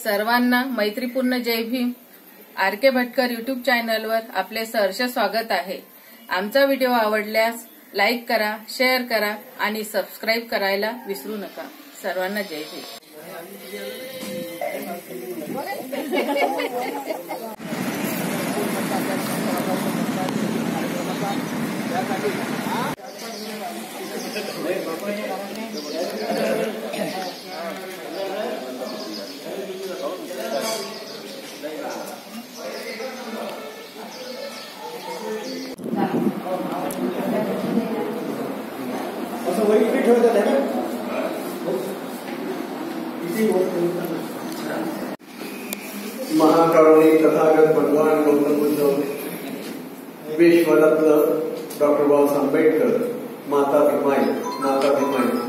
सर्वांना मैत्रीपूर्ण जय Bhim. RK. Bhatkar YouTube चॅनलवर आपले सहर्ष स्वागत आहे. आमचा व्हिडिओ आवडल्यास लाईक करा, शेअर करा आणि सबस्क्राईब करायला विसरू नका. सर्वांना जय भीम. महाकारुणिक तथागत भगवान गौतम बुद्ध, विश्वरत्न डॉक्टर बाबासाहेब आंबेडकर, माता भीमाई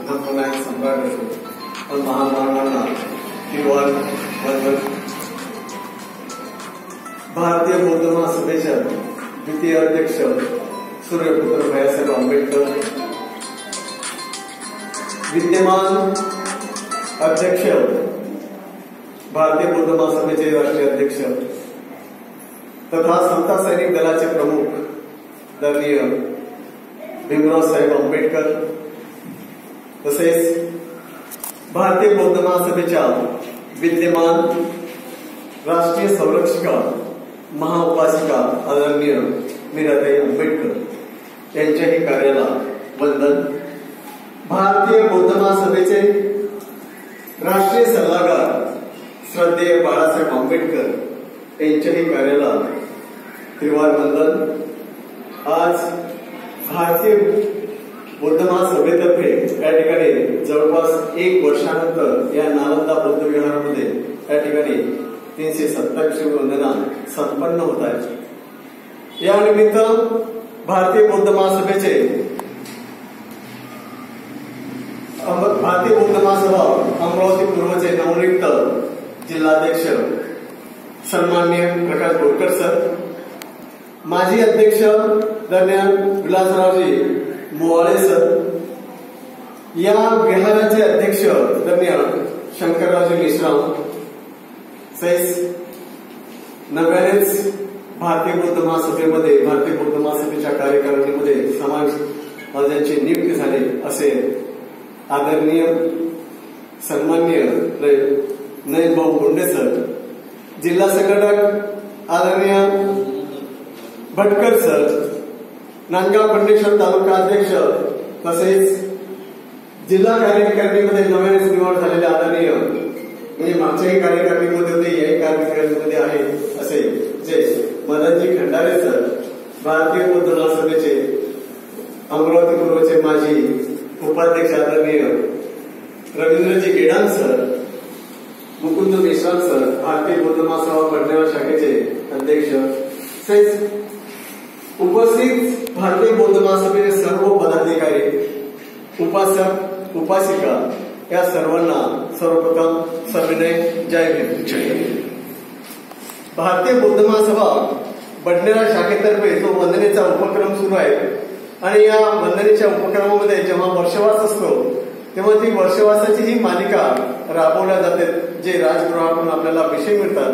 धम्मनायक सम्राट अशोक और महामानवांना किंवा भारतीय बौद्ध महासभेच्या द्वितीय अध्यक्ष सूर्यपुत्र भैयासाहेब आंबेडकर, विद्यमान अध्यक्ष भारतीय बौद्ध महासभेचे राष्ट्रीय अध्यक्ष तथा समता सैनिक दलाचे प्रमुख आदरणीय भीमराव साहेब आंबेडकर, तसेच भारतीय बौद्ध महासभेच्या विद्यमान राष्ट्रीय संरक्षिका महाउपासिका आदरणीय मीराताई आंबेडकर यांच्याही कार्याला वंदन. भारतीय बौद्ध महासभेचे राष्ट्रीय सल्लागार श्रद्धेय बाळासाहेब आंबेडकर यांच्याही कार्याला त्रिवार वंदन. आज भारतीय बौद्ध महासभेतर्फे या ठिकाणी जवळपास 1 वर्षानंतर या नालंदा बौद्ध विहारामध्ये या ठिकाणी 327 वंदना संपन्न होत आहेत. या निमित्त भारतीय बौद्ध महासभेचे भारतीय बौद्ध महासभा अमरावती पूर्वचे नवनियुक्त जिल्हाध्यक्ष सन्माननीय प्रकाश बोरकर सर, माजी अध्यक्ष दरम्यान विलासरावजी मोवाळे सर, या विहाराचे अध्यक्ष दरम्यान शंकररावजी मिश्राम, तसेच नव्यानेच भारतीय बौद्ध महासभेमध्ये भारतीय बौद्ध महासभेच्या कार्यकारिणीमध्ये समाजची नियुक्ती झाली असे आदरणीय सन्माननीय नयन भाऊ गुंडे सर, जिल्हा संघटक आदरणीय भटकर सर, नांदगाव खंडेश्वर तालुका अध्यक्ष तसेच जिल्हा कार्यकारिणीमध्ये नव्यानेच निवड झालेले आदरणीय म्हणजे मागच्याही कार्यकारिणीमध्ये होते, याही कार्यकारिणीमध्ये आहे असे जे मदनजी खंडारे सर, भारतीय बौद्ध महासभेचे अमरावती पूर्वचे माजी उपाध्यक्ष आदरणीय रवींद्रजी गेडाम सर, मुकुंद मेश्राम सर, भारतीय बौद्ध महासभा बडनेरा शाखेचे अध्यक्ष, तसेच उपस्थित भारतीय बौद्ध महासभेचे सर्व पदाधिकारी, उपासक, उपासिका या सर्वांना सर्वप्रथम सविनय जय भीम. भारतीय बौद्ध महासभा बडनेरा शाखेतर्फे जो वंदनेचा उपक्रम सुरू आहे आणि या वंदनेच्या उपक्रमामध्ये जेव्हा वर्षवास असतो तेव्हा ती वर्षवासाची ही मालिका राबवल्या जाते, जे राजगृहातून आपल्याला विषय मिळतात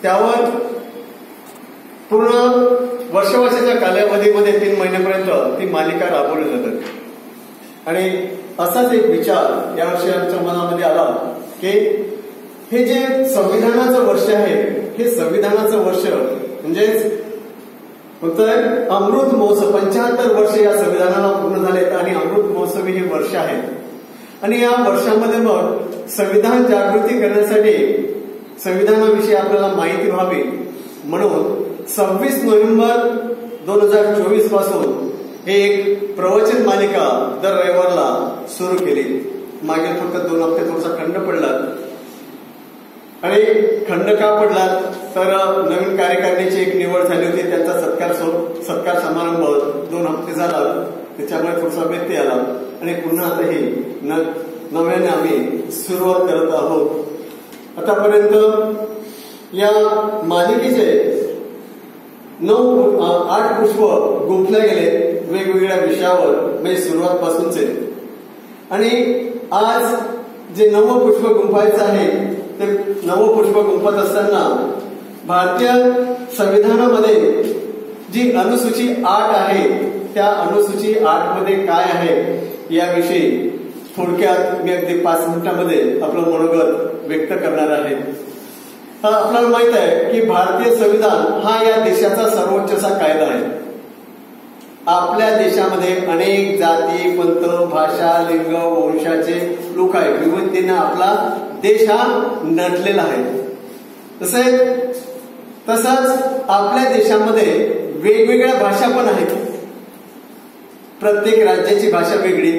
त्यावर पूर्ण वर्षवासाच्या कालावधीमध्ये 3 महिन्यापर्यंत ती मालिका राबवली जाते. आणि असाच एक विचार यावर्षी आमच्या मनामध्ये आला की हे जे संविधानाचं वर्ष आहे, हे संविधानाचं वर्ष म्हणजेच फक्त अमृत महोत्सव 75 वर्ष या संविधानाला पूर्ण झालेत आणि अमृत महोत्सवी हे वर्ष आहे. आणि या वर्षामध्ये मग संविधान जागृती करण्यासाठी संविधानाविषयी आपल्याला माहिती व्हावी म्हणून 26 नोव्हेंबर 2024 पासून हे एक प्रवचन मालिका दर रविवारला सुरू केली. मागील फक्त 2 हप्ते थोडासा खंड पडला आणि खंड का पडला तर नवीन कार्यकारिणीची एक निवड झाली होती, त्यांचा सत्कार समारंभ 2 हप्ते झाला, त्याच्यामुळे थोडासा व्यत्यय आला आणि पुन्हा आता ही नव्याने आम्ही सुरुवात करत आहोत. आतापर्यंत या मालिकेचे 8 पुष्प गुंफले गेले वेगवेगळ्या विषयावर, म्हणजे सुरुवातपासूनचे. आणि आज जे 9वं पुष्प गुंफायचं आहे ते नवपुष्प गुंफत असताना भारतीय संविधानामध्ये जी अनुसूची 8 आहे त्या अनुसूची 8 मध्ये काय आहे याविषयी थोडक्यात मी अगदी 5 मिनिटांमध्ये आपलं मनोगत व्यक्त करणार आहे. आपल्याला माहित आहे की भारतीय संविधान हा या देशाचा सर्वोच्च असा कायदा आहे. आपल्या देशामध्ये अनेक जाती, पंथ, भाषा, लिंग, वंशाचे लोक आहेत. विविधतेने आपला देश हा नटलेला आहे. तसंच आपल्या देशामध्ये वेगवेगळ्या भाषा पण आहेत. प्रत्येक राज्याची भाषा वेगळी,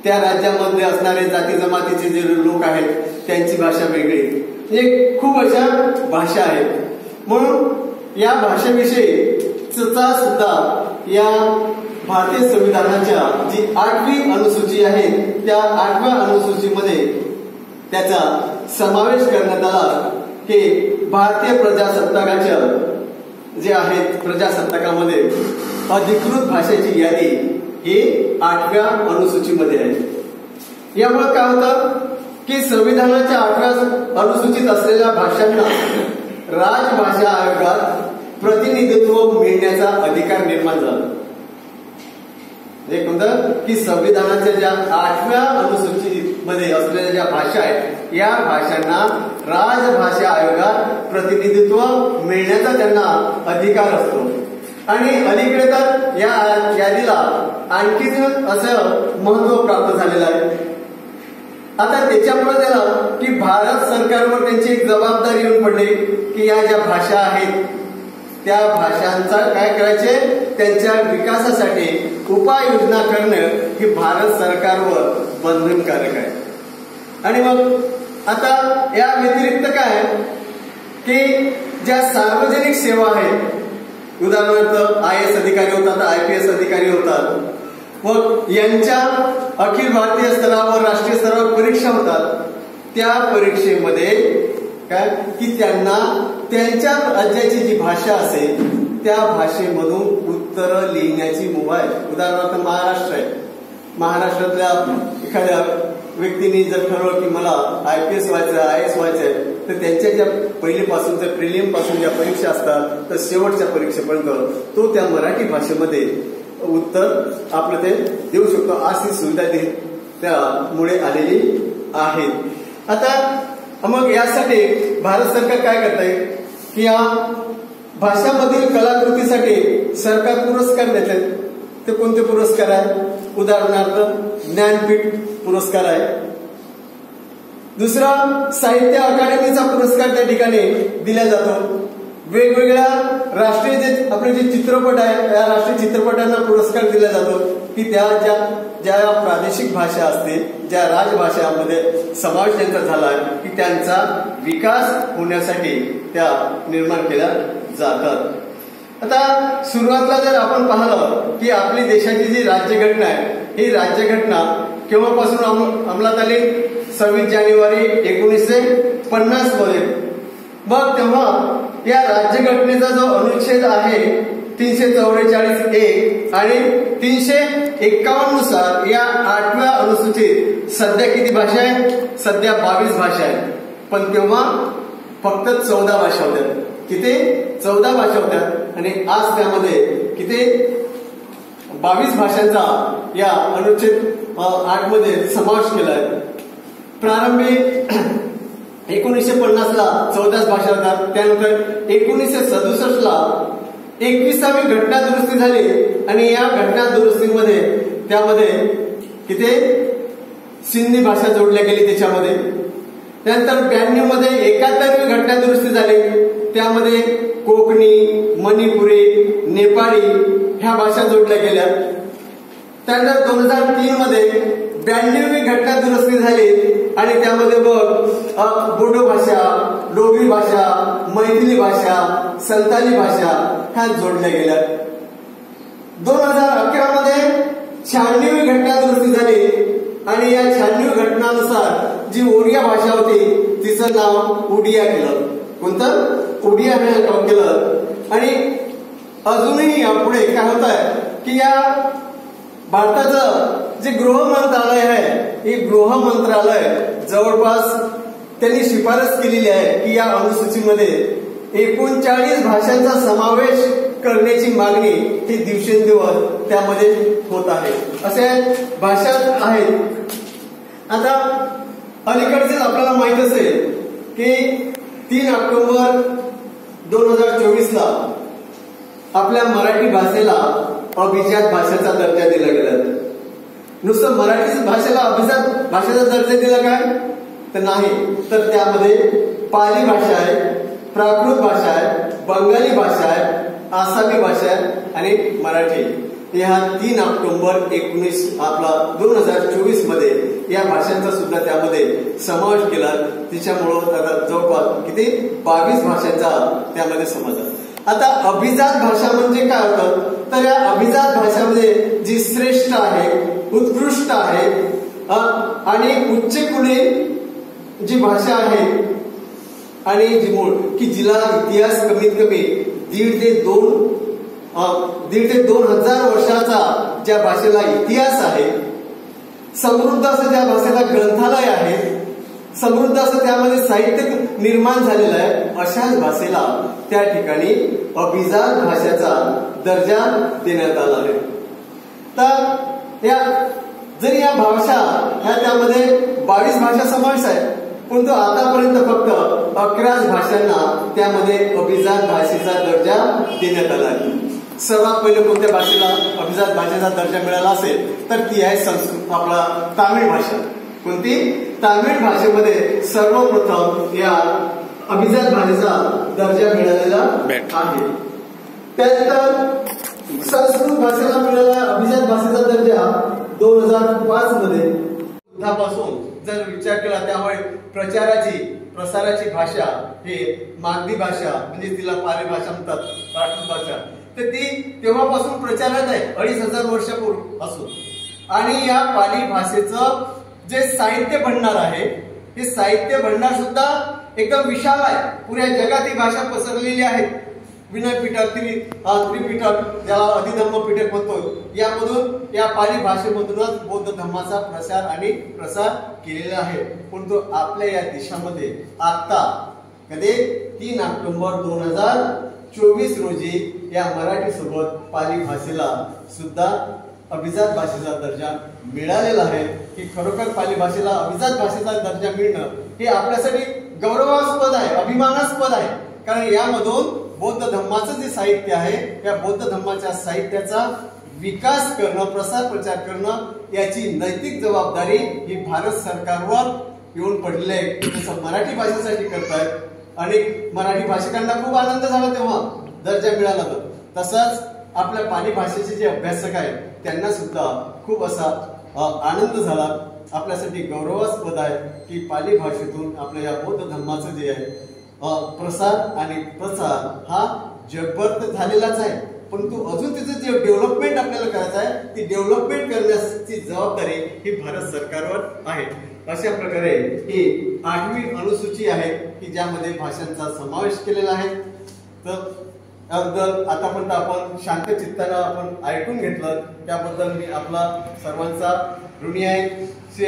त्या राज्यामध्ये असणारे जाती जमातीचे जे लोक आहेत त्यांची भाषा वेगळी, म्हणजे खूप अशा भाषा आहेत. म्हणून या भाषेविषयी सुद्धा या भारतीय संविधानाच्या जी 8वी अनुसूची आहे त्या 8व्या अनुसूचीमध्ये त्याचा समावेश करण्यात आला की भारतीय प्रजासत्ताकाच्या जे आहेत प्रजासत्ताकामध्ये अधिकृत भाषेची यादी ही 8व्या अनुसूचीमध्ये आहे. यामुळे काय होतं की संविधानाच्या 8व्या अनुसूचीत असलेल्या भाषांना राजभाषा आयोगात प्रतिनिधित्व मिळण्याचा अधिकार निर्माण झाला. एक म्हणतं की संविधानाच्या ज्या 8व्या अनुसूचीमध्ये असलेल्या ज्या भाषा आहेत या भाषांना राजभाषा आयोगात प्रतिनिधित्व मिळण्याचा त्यांना अधिकार असतो. आणि अलीकडे तर या यादीला आणखीच असं महत्व प्राप्त झालेलं आहे. आता त्याच्यामुळे झालं की भारत सरकारवर त्यांची एक जबाबदारी येऊन पडली की या ज्या भाषा आहेत त्या भाषांचा काय करायचे, त्यांच्या विकासासाठी उपाययोजना करणं ही भारत सरकारवर बंधनकारक आहे. आणि मग आता या व्यतिरिक्त काय की ज्या सार्वजनिक सेवा आहेत, उदाहरणार्थ IAS अधिकारी होतात, IPS अधिकारी होतात, मग यांच्या अखिल भारतीय स्तरावर राष्ट्रीय स्तरावर परीक्षा होतात. त्या परीक्षेमध्ये काय की त्यांना त्यांच्या राज्याची जी भाषा असेल त्या भाषेमधून उत्तर लिहिण्याची मुभा आहे. उदाहरणार्थ महाराष्ट्र आहे, महाराष्ट्रातल्या एखाद्या व्यक्तीने जर ठरवलं की मला IPS व्हायचं IAS व्हायचंय तर त्यांच्या ज्या पहिलीपासूनच्या प्रिलियम पासून ज्या परीक्षा असतात तर शेवटच्या परीक्षेपर्यंत तो त्या मराठी भाषेमध्ये उत्तर आपलं ते देऊ शकतो. अशी सुविधा त्यामुळे आलेली आहे. आता मग यासाठी भारत सरकार काय करत आहे की या भाषामधील कलाकृतीसाठी सरकार पुरस्कार देते. ते कोणते पुरस्कार आहे? उदाहरणार्थ ज्ञानपीठ पुरस्कार आहे. दुसरा साहित्य अकादमीचा पुरस्कार त्या ठिकाणी दिला जातो. वेगवेगळ्या राष्ट्रीय जे आपले जे चित्रपट आहे त्या राष्ट्रीय चित्रपटांना पुरस्कार दिला जातो की त्या ज्या प्रादेशिक भाषा असतील, ज्या राजभाषामध्ये समावेश त्यांचा झाला आहे की त्यांचा विकास होण्यासाठी त्या निर्माण केल्या जातात. आता सुरुवातीला जर आपण पाहिलं की आपली देशाची जी राज्यघटना आहे ही राज्यघटना केव्हापासून अंमलात आली? 26 जानेवारी 1950 मध्ये. मग तेव्हा या राज्यघटनेचा जो अनुच्छेद आहे 344(1) आणि 351 नुसार या 8व्या अनुसूचीत सध्या किती भाषा आहे? सध्या 22 भाषा आहेत. पण तेव्हा फक्त 14 भाषा होत्या. किती? 14 भाषा होत्या. आणि आज त्यामध्ये किती 22 भाषांचा या अनुच्छेद 8 मध्ये समावेश केला आहे. प्रारंभी 1950 ला 14 भाषा होतात. त्यानंतर 1967 ला 21वी घटना दुरुस्ती झाली आणि या घटना दुरुस्तीमध्ये त्यामध्ये किती सिंधी भाषा जोडल्या गेली त्याच्यामध्ये. त्यानंतर 92 मध्ये 71वी घटना दुरुस्ती झाली. त्यामध्ये कोकणी, मणिपुरी, नेपाळी ह्या भाषा जोडल्या गेल्या. त्यानंतर 2003 मध्ये 92वी घटना दुरुस्ती झाली आणि त्यामध्ये बोडो भाषा, डोगरी भाषा, मैथिली भाषा, संताली भाषा ह्या जोडल्या गेल्या. 2011 मध्ये 96वी घटना दुरुस्ती झाली आणि या 96वी घटनानुसार जी ओडिया भाषा होती तिचं नाव उडिया केलं. कोणतं? उडिया केलं. आणि अजूनही यापुढे काय होत आहे की या भारताचं जे गृह मंत्रालय आहे हे गृह मंत्रालय जवळपास त्यांनी शिफारस केलेली आहे की या अनुसूचीमध्ये 39 भाषांचा समावेश करण्याची मागणी ही दिवसेंदिवस त्यामध्ये होत आहे. असे भाषा आहेत. आता अलीकडेच आपल्याला माहित असेल की 3 ऑक्टोबर 2024 ला आपल्या मराठी भाषेला अभिजात भाषेचा दर्जा दिला गेला. नुसतं मराठी भाषेला अभिजात भाषेचा दर्जा दिला काय तर नाही, तर त्यामध्ये पाली भाषा आहे, प्राकृत भाषा आहे, बंगाली भाषा आहे, आसामी भाषा आहे आणि मराठी. ह्या 3 ऑक्टोबर 2024 मध्ये या भाषांचा सुद्धा त्यामध्ये समावेश केला. त्याच्यामुळं आता जवळपास किती 22 भाषांचा त्यामध्ये समावेश. आता अभिजात भाषा म्हणजे काय होतं तर या अभिजात भाषामध्ये जी श्रेष्ठ आहे, उत्कृष्ट आहे आणि उच्च कुलीन जी भाषा आहे आणि जी मूळ की जिला इतिहास कमीत कमी 1.5 ते 2 हजार वर्षाचा ज्या भाषेला इतिहास आहे, समृद्ध असं त्या भाषेला ग्रंथालय आहे, समृद्ध असं त्यामध्ये साहित्य निर्माण झालेलं आहे, अशाच भाषेला त्या ठिकाणी अभिजात भाषेचा दर्जा देण्यात आला आहे. तर जरी या भाषा ह्या त्यामध्ये 22 भाषा समावेश आहे, परंतु आतापर्यंत फक्त 11 भाषांना त्यामध्ये अभिजात भाषेचा दर्जा देण्यात आला आहे. सर्वात पहिले कोणत्या भाषेला अभिजात भाषेचा दर्जा मिळाला असेल तर ती आहे संस्कृत आपला तामिळ भाषा. कोणती? तामिळ भाषेमध्ये सर्वप्रथम या अभिजात भाषेचा दर्जा मिळालेला आहे. त्यानंतर संस्कृत भाषेला मिळालेला अभिजात भाषेचा दर्जा 2005 मध्ये पासून जर विचार केला त्यामुळे प्रसाराची भाषा हे मागधी भाषा म्हणजे तिला पाली भाषा म्हणतात, प्राकृत भाषा, तर ती तेव्हापासून प्रचारात आहे 2500 वर्षापूर्वीपासून. आणि या पाली भाषेचं जे साहित्य भंडार आहे हे साहित्य भंडार सुद्धा एकदम विशाल आहे. पुऱ्या जगात ही भाषा पसरलेली आहे. विनयपीठक, त्रिपीठक ज्याला अधिधम्म पीठक म्हणतो, यामधून या पाली भाषेमधूनच बौद्ध धर्माचा प्रसार आणि प्रसार केलेला आहे. परंतु आपल्या या देशामध्ये आता कधी 3 ऑक्टोबर 2024 रोजी या मराठी सोबत पाली भाषेला सुद्धा अभिजात भाषेचा दर्जा मिळालेला आहे. की खरोखर पाली भाषेला अभिजात भाषेचा दर्जा मिळणं हे आपल्यासाठी गौरवास्पद आहे, अभिमानास्पद आहे. कारण यामधून बौद्ध धर्माचं जे साहित्य आहे या बौद्ध धर्माच्या साहित्याचा विकास करणं, प्रसार प्रचार करणं याची नैतिक जबाबदारी ही भारत सरकारवर येऊन पडलेली आहे. जसं मराठी भाषेसाठी करतायत, अनेक मराठी भाषिकांना खूप आनंद झाला तेव्हा दर्जा मिळाला, तर तसंच आपल्या पाली भाषेचे जे अभ्यासक आहेत त्यांना सुद्धा खूप असा आनंद झाला. आपल्यासाठी गौरवास्पद आहे की पाली भाषेतून आपल्या या बौद्ध धर्माचं जे आहे प्रसार आणि प्रचार हा जगभर तर झालेलाच आहे, परंतु अजून तिचं जे डेव्हलपमेंट आपल्याला करायचं आहे ती डेव्हलपमेंट करण्याची जबाबदारी ही भारत सरकारवर आहे. अशा प्रकारे ही 8वी अनुसूची आहे की ज्यामध्ये भाषांचा समावेश केलेला आहे. तर आतापर्यंत आपण शांत चित्तानं आपण ऐकून घेतलं त्याबद्दल मी आपला सर्वांचा ऋणी आहे.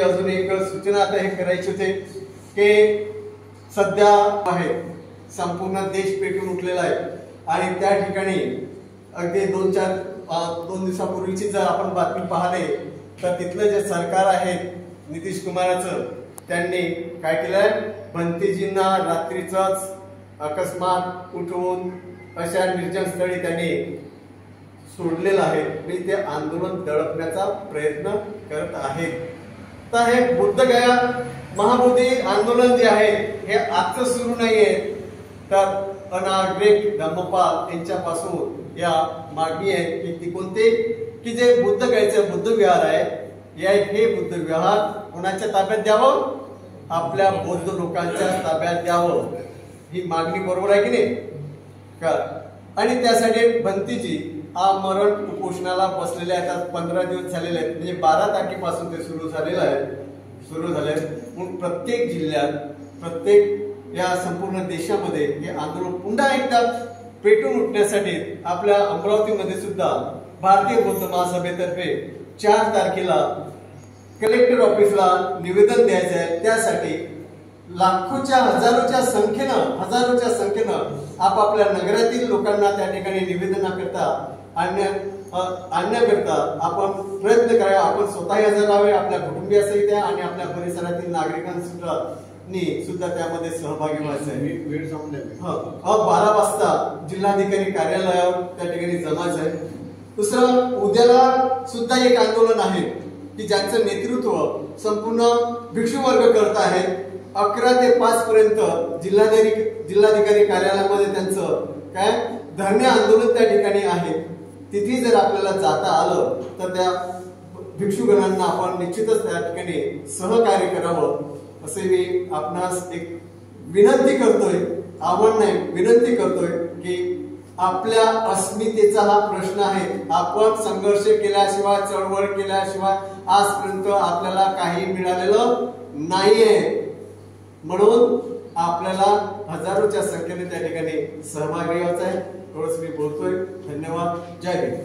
अजून एक सूचना आता हे करायची होते की सध्या आहे संपूर्ण देश पेटून उठलेला आहे आणि त्या ठिकाणी अगदी 2 दिवसापूर्वीची जर आपण बातमी पाहिली तर तिथलं जे सरकार आहे नितीश कुमाराचं, त्यांनी काय केलंय, भंतेजींना रात्रीच अकस्मात उठवून अशा निर्जन स्थळी त्यांनी सोडलेलं आहे आणि ते आंदोलन दडपण्याचा प्रयत्न करत आहेत. तर हे बुद्धगया महाबोधी आंदोलन जे आहे हे आजचं सुरू नाहीये, तर अनाग्रेक धम्मपाल यांच्यापासून या मागणी आहे की ती कोणते की जे बुद्धगयाचे बुद्ध विहार आहे हे बुद्ध विहार कोणाच्या ताब्यात द्यावं, आपल्या बौद्ध लोकांच्या ताब्यात द्यावं. ही मागणी बरोबर आहे की नाही का? आणि त्यासाठी भंतीजी मरण उपोषणाला बसलेले आहेत. 15 दिवस झालेले आहेत, म्हणजे 12 तारखेपासून ते सुरू झाले. म्हणून प्रत्येक जिल्ह्यात, प्रत्येक या संपूर्ण देशामध्ये हे आंदोलन पुन्हा एकदा पेटून उठण्यासाठी आपल्या अमरावतीमध्ये सुद्धा भारतीय बौद्ध महासभेतर्फे 4 तारखेला कलेक्टर ऑफिसला निवेदन द्यायचं आहे. त्यासाठी लाखोच्या हजारोच्या संख्येनं आपापल्या नगरातील लोकांना त्या ठिकाणी निवेदनाकरता आणण्याकरता आपण प्रयत्न करावे. आपण स्वतः हजर राहावे, आपल्या कुटुंबियासहित आणि आपल्या परिसरातील नागरिकांसुद्धा त्यामध्ये सहभागी व्हायचं आहे. वेळ संपल्या 12 वाजता जिल्हाधिकारी कार्यालयावर त्या ठिकाणी जमायचं आहे. दुसरं, उद्याला सुद्धा एक आंदोलन आहे की ज्यांचं नेतृत्व संपूर्ण भिक्षू वर्ग करत आहे. 11 ते 5 पर्यंत जिल्हाधिकारी कार्यालयामध्ये त्यांचं धरणे आंदोलन त्या ठिकाणी आहे. तिथे जर आपल्याला जाता आलं तर त्या भिक्षुगणांना आपण निश्चितच त्या ठिकाणी सहकार्य करावं असे मी आपणास एक विनंती करतोय. आव्हान नाही, विनंती करतोय की आपल्या अस्मितेचा हा प्रश्न आहे. आपण संघर्ष केल्याशिवाय, चळवळ केल्याशिवाय आजपर्यंत आपल्याला काही मिळालेलं नाहीये. म्हणून आपल्याला हजारोच्या संख्येने त्या ठिकाणी सहभागी व्हायचं आहे. एवढंच मी बोलतोय. धन्यवाद. जय हिंद.